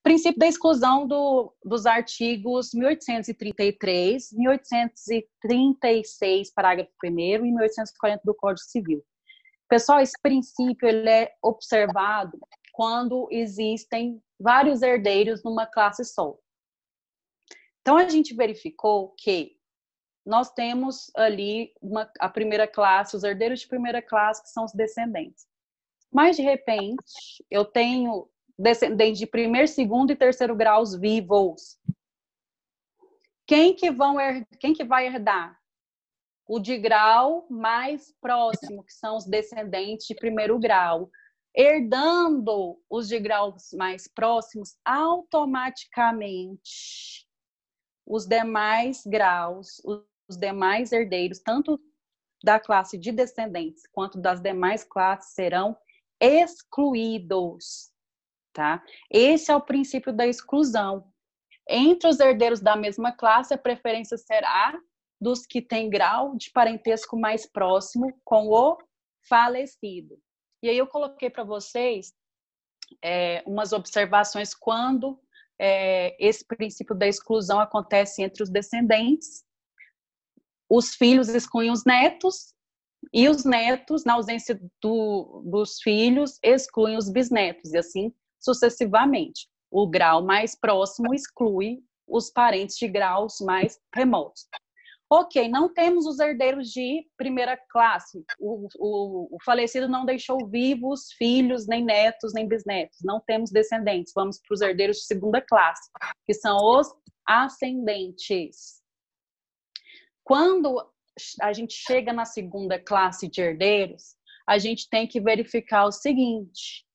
Princípio da exclusão dos artigos 1833, 1836, parágrafo 1º, e 1840 do Código Civil. Pessoal, esse princípio ele é observado quando existem vários herdeiros numa classe só. Então, a gente verificou que nós temos ali a primeira classe, os herdeiros de primeira classe, que são os descendentes. Mas, de repente, eu tenho descendentes de primeiro, segundo e terceiro graus vivos. Quem que vai herdar? O de grau mais próximo, que são os descendentes de primeiro grau. Herdando os de graus mais próximos, automaticamente, os demais graus, os demais herdeiros, tanto da classe de descendentes quanto das demais classes, serão excluídos, tá? Esse é o princípio da exclusão. Entre os herdeiros da mesma classe, a preferência será dos que têm grau de parentesco mais próximo com o falecido. E aí eu coloquei para vocês umas observações quando esse princípio da exclusão acontece entre os descendentes. Os filhos excluem os netos, e os netos, na ausência dos filhos, excluem os bisnetos, e assim sucessivamente. O grau mais próximo exclui os parentes de graus mais remotos. Ok, não temos os herdeiros de primeira classe. O falecido não deixou vivos filhos, nem netos, nem bisnetos. Não temos descendentes. Vamos para os herdeiros de segunda classe, que são os ascendentes. Quando a gente chega na segunda classe de herdeiros, a gente tem que verificar o seguinte: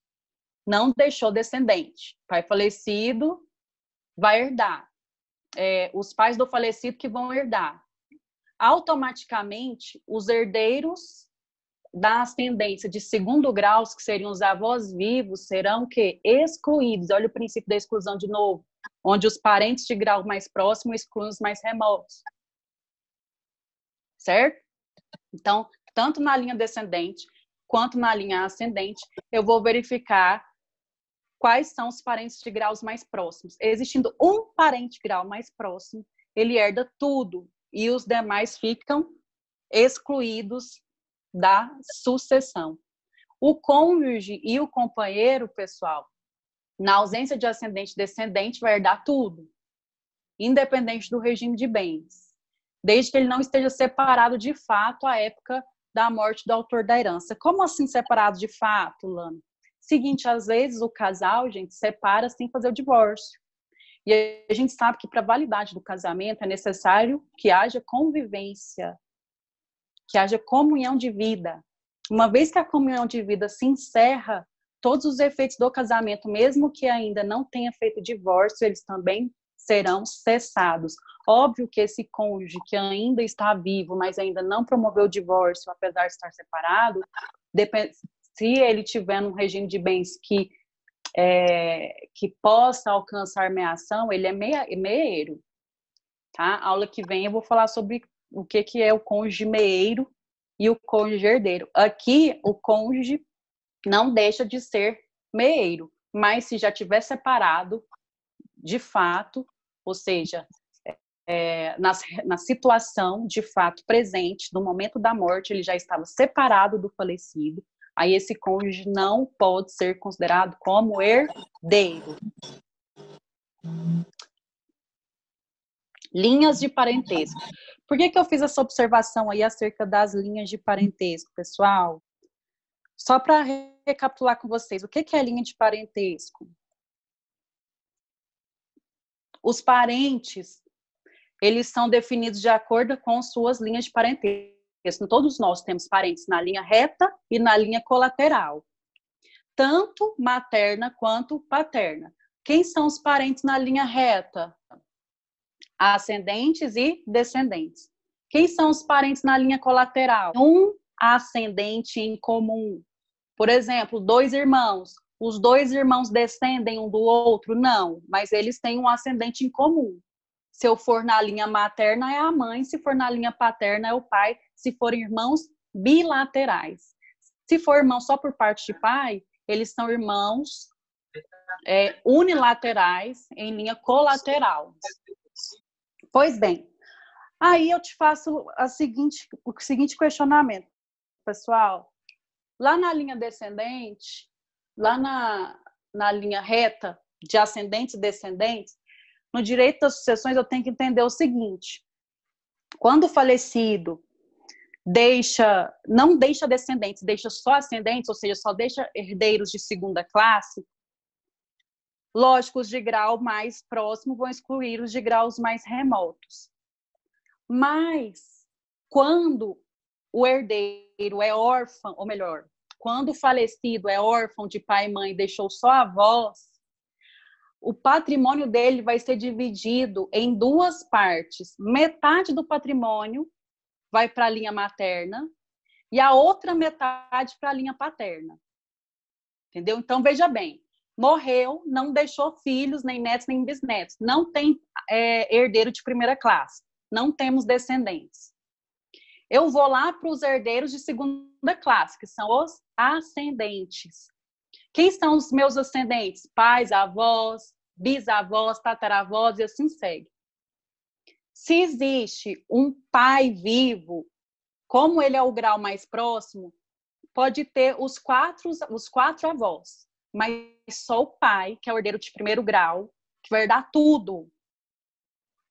não deixou descendente. Pai falecido vai herdar. Os pais do falecido que vão herdar. Automaticamente, os herdeiros da ascendência de segundo grau, que seriam os avós vivos, serão excluídos. Olha o princípio da exclusão de novo, onde os parentes de grau mais próximo excluem os mais remotos. Certo? Então, tanto na linha descendente quanto na linha ascendente, eu vou verificar quais são os parentes de graus mais próximos. Existindo um parente de grau mais próximo, ele herda tudo, e os demais ficam excluídos da sucessão. O cônjuge e o companheiro, pessoal, na ausência de ascendente e descendente, vai herdar tudo, independente do regime de bens, desde que ele não esteja separado de fato à época da morte do autor da herança. Como assim separado de fato, Lana? Seguinte, às vezes o casal, gente, separa sem fazer o divórcio. E a gente sabe que para a validade do casamento é necessário que haja convivência, que haja comunhão de vida. Uma vez que a comunhão de vida se encerra, todos os efeitos do casamento, mesmo que ainda não tenha feito divórcio, eles também serão cessados. Óbvio que esse cônjuge que ainda está vivo, mas ainda não promoveu o divórcio, apesar de estar separado, se ele tiver um regime de bens que possa alcançar meação, ele é meieiro. Tá? A aula que vem eu vou falar sobre o que é o cônjuge meieiro e o cônjuge herdeiro. Aqui, o cônjuge não deixa de ser meieiro, mas se já tiver separado, de fato, ou seja, na situação de fato presente, no momento da morte, ele já estava separado do falecido, aí esse cônjuge não pode ser considerado como herdeiro. Linhas de parentesco. Por que eu fiz essa observação aí acerca das linhas de parentesco, pessoal? Só para recapitular com vocês, o que é linha de parentesco? Os parentes, eles são definidos de acordo com suas linhas de parentesco. Todos nós temos parentes na linha reta e na linha colateral, tanto materna quanto paterna. Quem são os parentes na linha reta? Ascendentes e descendentes. Quem são os parentes na linha colateral? Um ascendente em comum. Por exemplo, 2 irmãos. Os 2 irmãos descendem um do outro? Não, mas eles têm um ascendente em comum. Se eu for na linha materna, é a mãe. Se for na linha paterna, é o pai. Se forem irmãos bilaterais. Se for irmão só por parte de pai, eles são irmãos unilaterais em linha colateral. Pois bem, aí eu te faço o seguinte questionamento, pessoal. Lá na linha descendente, lá na linha reta de ascendentes e descendentes, no direito das sucessões eu tenho que entender o seguinte: quando o falecido não deixa descendentes, deixa só ascendentes, ou seja, só deixa herdeiros de segunda classe, lógico, os de grau mais próximo vão excluir os de graus mais remotos. Mas, quando o herdeiro é órfão, ou melhor, quando o falecido é órfão de pai e mãe e deixou só avós, o patrimônio dele vai ser dividido em duas partes. Metade do patrimônio vai para a linha materna e a outra metade para a linha paterna. Entendeu? Então, veja bem, morreu, não deixou filhos, nem netos, nem bisnetos. Não tem herdeiro de primeira classe. Não temos descendentes. Eu vou lá para os herdeiros de segunda classe, que são os ascendentes. Quem são os meus ascendentes? Pais, avós, bisavós, tataravós e assim segue. Se existe um pai vivo, como ele é o grau mais próximo, pode ter os quatro avós, mas só o pai, que é o herdeiro de primeiro grau, que vai herdar tudo.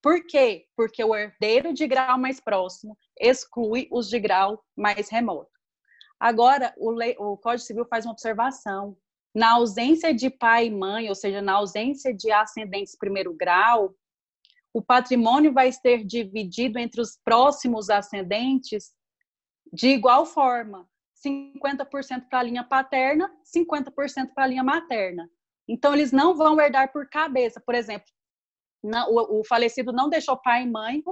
Por quê? Porque o herdeiro de grau mais próximo exclui os de grau mais remoto. Agora, o Código Civil faz uma observação. Na ausência de pai e mãe, ou seja, na ausência de ascendentes primeiro grau, o patrimônio vai ser dividido entre os próximos ascendentes de igual forma. 50% para a linha paterna, 50% para a linha materna. Então, eles não vão herdar por cabeça. Por exemplo, o falecido não deixou pai e mãe,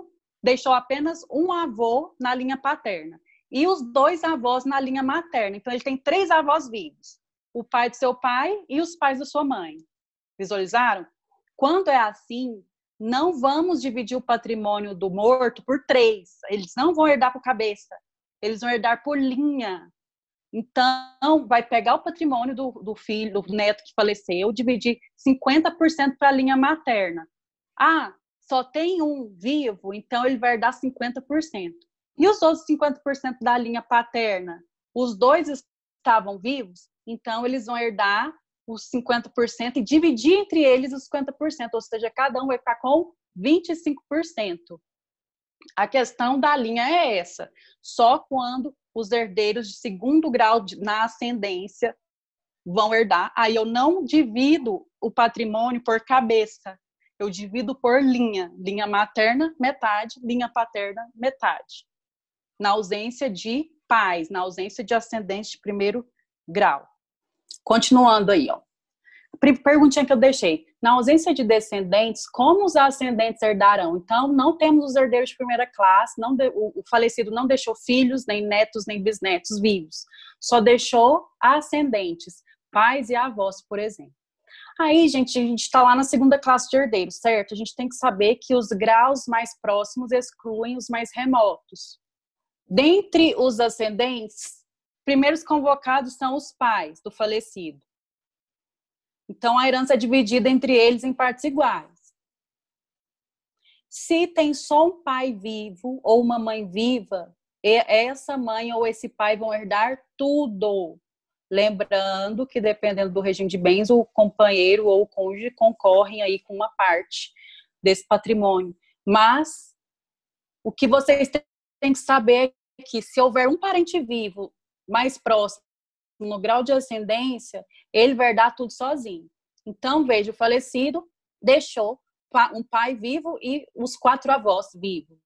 deixou apenas um avô na linha paterna e os 2 avós na linha materna. Então, ele tem 3 avós vivos, o pai do seu pai e os pais da sua mãe. Visualizaram? Quando é assim, não vamos dividir o patrimônio do morto por 3. Eles não vão herdar por cabeça, eles vão herdar por linha. Então, vai pegar o patrimônio do filho, do neto que faleceu, dividir 50% para a linha materna. Ah, só tem um vivo, então ele vai herdar 50%. E os outros 50% da linha paterna? Os 2 estavam vivos, então eles vão herdar os 50% e dividir entre eles os 50%, ou seja, cada um vai ficar com 25%. A questão da linha é essa, só quando os herdeiros de segundo grau na ascendência vão herdar, aí eu não divido o patrimônio por cabeça, eu divido por linha. Linha materna, metade. Linha paterna, metade. Na ausência de pais, na ausência de ascendentes de primeiro grau. Continuando aí, ó. Perguntinha que eu deixei. Na ausência de descendentes, como os ascendentes herdarão? Então, não temos os herdeiros de primeira classe, o falecido não deixou filhos, nem netos, nem bisnetos vivos. Só deixou ascendentes, pais e avós, por exemplo. Aí, gente, a gente está lá na segunda classe de herdeiros, certo? A gente tem que saber que os graus mais próximos excluem os mais remotos. Dentre os ascendentes, primeiros convocados são os pais do falecido. Então, a herança é dividida entre eles em partes iguais. Se tem só um pai vivo ou uma mãe viva, essa mãe ou esse pai vão herdar tudo. Lembrando que, dependendo do regime de bens, o companheiro ou o cônjuge concorrem aí com uma parte desse patrimônio. Mas o que vocês têm que saber é que, se houver um parente vivo mais próximo, no grau de ascendência, ele vai herdar tudo sozinho. Então, veja, o falecido deixou um pai vivo e os 4 avós vivos.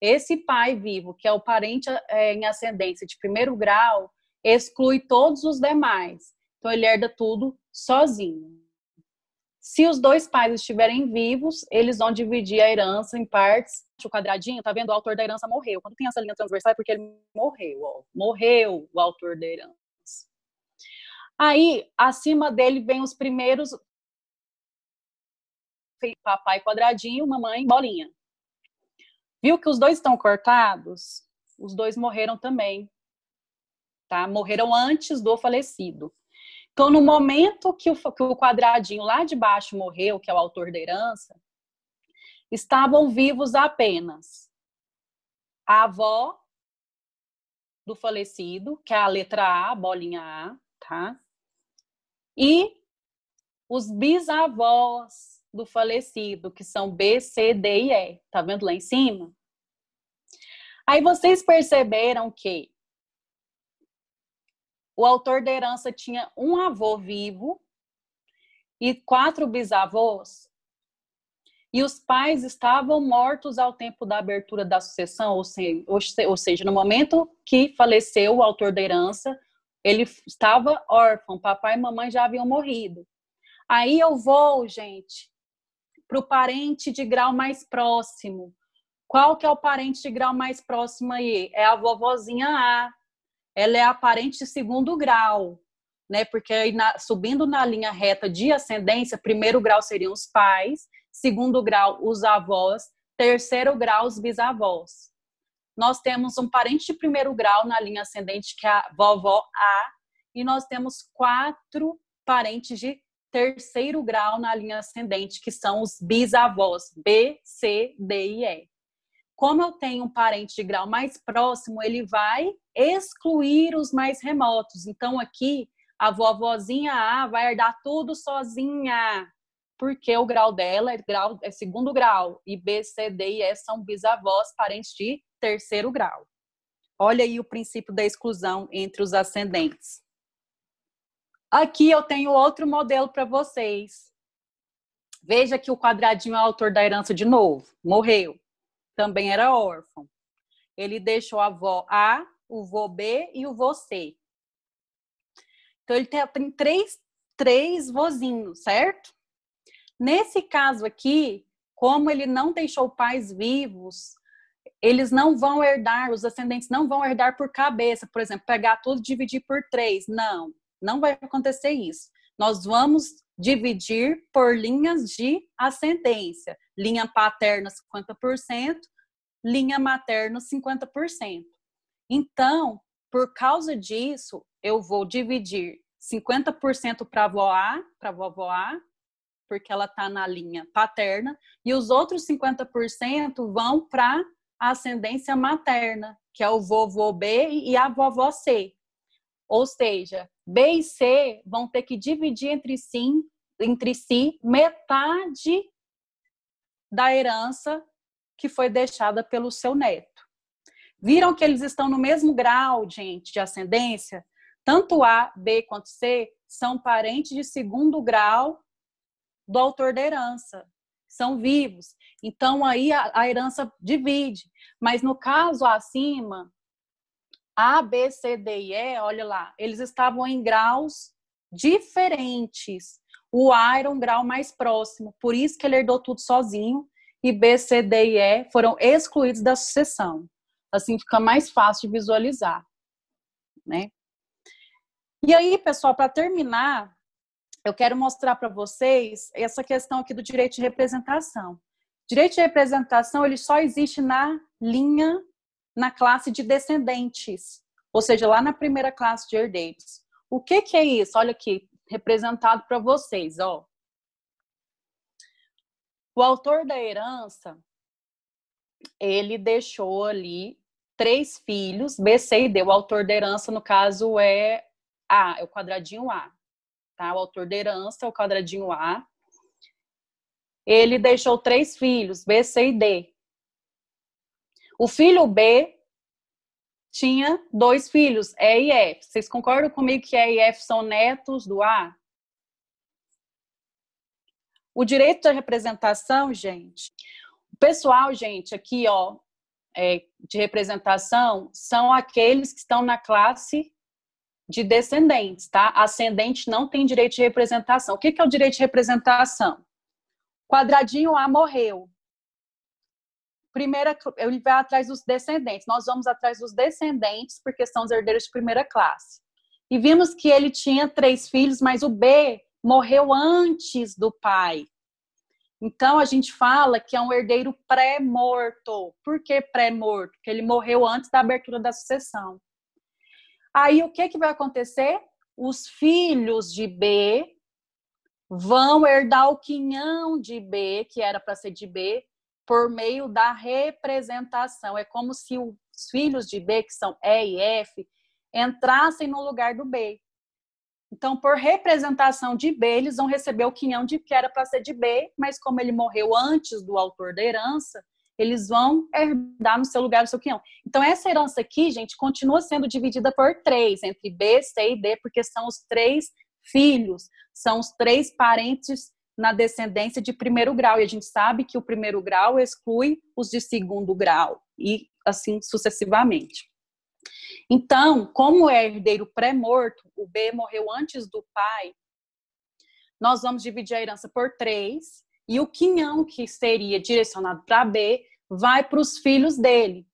Esse pai vivo, que é o parente em ascendência de primeiro grau, exclui todos os demais. Então, ele herda tudo sozinho. Se os 2 pais estiverem vivos, eles vão dividir a herança em partes. O quadradinho, tá vendo? O autor da herança morreu. Quando tem essa linha transversal é porque ele morreu. Ó. Morreu o autor da herança. Aí, acima dele vem os primeiros. Papai quadradinho, mamãe bolinha. Viu que os 2 estão cortados? Os 2 morreram também. Tá? Morreram antes do falecido. Então, no momento que o quadradinho lá de baixo morreu, que é o autor da herança, estavam vivos apenas a avó do falecido, que é a letra A, bolinha A, tá? E os bisavós do falecido, que são B, C, D e E. Tá vendo lá em cima? Aí vocês perceberam que o autor da herança tinha um avô vivo e 4 bisavós, e os pais estavam mortos ao tempo da abertura da sucessão, ou seja, no momento que faleceu o autor da herança, ele estava órfão, papai e mamãe já haviam morrido. Aí eu vou, gente, para o parente de grau mais próximo. Qual que é o parente de grau mais próximo aí? É a vovozinha A. Ela é a parente de segundo grau, né? Porque aí subindo na linha reta de ascendência, primeiro grau seriam os pais, segundo grau os avós, terceiro grau os bisavós. Nós temos um parente de primeiro grau na linha ascendente, que é a vovó A, e nós temos 4 parentes de terceiro grau na linha ascendente, que são os bisavós, B, C, D e E. Como eu tenho um parente de grau mais próximo, ele vai excluir os mais remotos. Então, aqui, a vovozinha A vai herdar tudo sozinha, porque o grau dela é segundo grau, e B, C, D e E são bisavós, parentes de terceiro grau. Olha aí o princípio da exclusão entre os ascendentes. Aqui eu tenho outro modelo para vocês. Veja que o quadradinho é o autor da herança de novo, morreu. Também era órfão. Ele deixou a avó A, o vô B e o vô C. Então, ele tem três vozinhos, certo? Nesse caso aqui, como ele não deixou pais vivos, eles não vão herdar, os ascendentes não vão herdar por cabeça, por exemplo, pegar tudo e dividir por 3. Não, não vai acontecer isso. Nós vamos dividir por linhas de ascendência. Linha paterna, 50%, linha materna, 50%. Então, por causa disso, eu vou dividir 50% para a vovó A, porque ela está na linha paterna, e os outros 50% vão para a ascendência materna, que é o vovô B e a vovó C. Ou seja, B e C vão ter que dividir entre si metade da herança que foi deixada pelo seu neto. Viram que eles estão no mesmo grau, gente, de ascendência? Tanto A, B quanto C são parentes de segundo grau do autor da herança. São vivos. Então, aí a herança divide. Mas no caso acima, A, B, C, D e E, olha lá, eles estavam em graus diferentes. O A era um grau mais próximo, por isso que ele herdou tudo sozinho, e B, C, D e E foram excluídos da sucessão. Assim fica mais fácil de visualizar, né? E aí, pessoal, para terminar, eu quero mostrar para vocês essa questão aqui do direito de representação. Direito de representação, ele só existe na classe de descendentes, ou seja, lá na primeira classe de herdeiros. O que é isso? Olha aqui, representado para vocês, ó. O autor da herança, ele deixou ali 3 filhos, B, C e D. O autor da herança, no caso, é A, é o quadradinho A. Tá? O autor da herança é o quadradinho A. Ele deixou 3 filhos, B, C e D. O filho B tinha 2 filhos, E e F. Vocês concordam comigo que E e F são netos do A? O direito de representação, gente, o pessoal, gente, aqui, ó, de representação, são aqueles que estão na classe de descendentes, tá? Ascendente não tem direito de representação. O que é o direito de representação? Quadradinho A morreu. Primeira, ele vai atrás dos descendentes. Nós vamos atrás dos descendentes, porque são os herdeiros de primeira classe. E vimos que ele tinha 3 filhos, mas o B morreu antes do pai. Então, a gente fala que é um herdeiro pré-morto. Por que pré-morto? Porque ele morreu antes da abertura da sucessão. Aí, o que vai acontecer? os filhos de B vão herdar o quinhão de B, que era para ser de B, por meio da representação. É como se os filhos de B, que são E e F, entrassem no lugar do B. Então, por representação de B, eles vão receber o quinhão de que era para ser de B, mas como ele morreu antes do autor da herança, eles vão herdar no seu lugar o seu quinhão. Então, essa herança aqui, gente, continua sendo dividida por 3, entre B, C e D, porque são os 3 filhos, são os 3 parentes na descendência de primeiro grau. E a gente sabe que o primeiro grau exclui os de segundo grau, e assim sucessivamente. Então, como é herdeiro pré-morto, o B morreu antes do pai, nós vamos dividir a herança por 3, e o quinhão que seria direcionado para B vai para os filhos dele.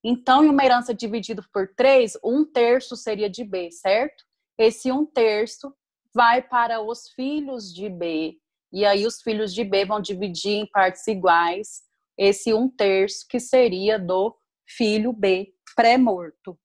Então, em uma herança dividida por 3, 1/3 seria de B, certo? Esse 1/3 vai para os filhos de B, e aí os filhos de B vão dividir em partes iguais esse 1/3 que seria do filho B pré-morto.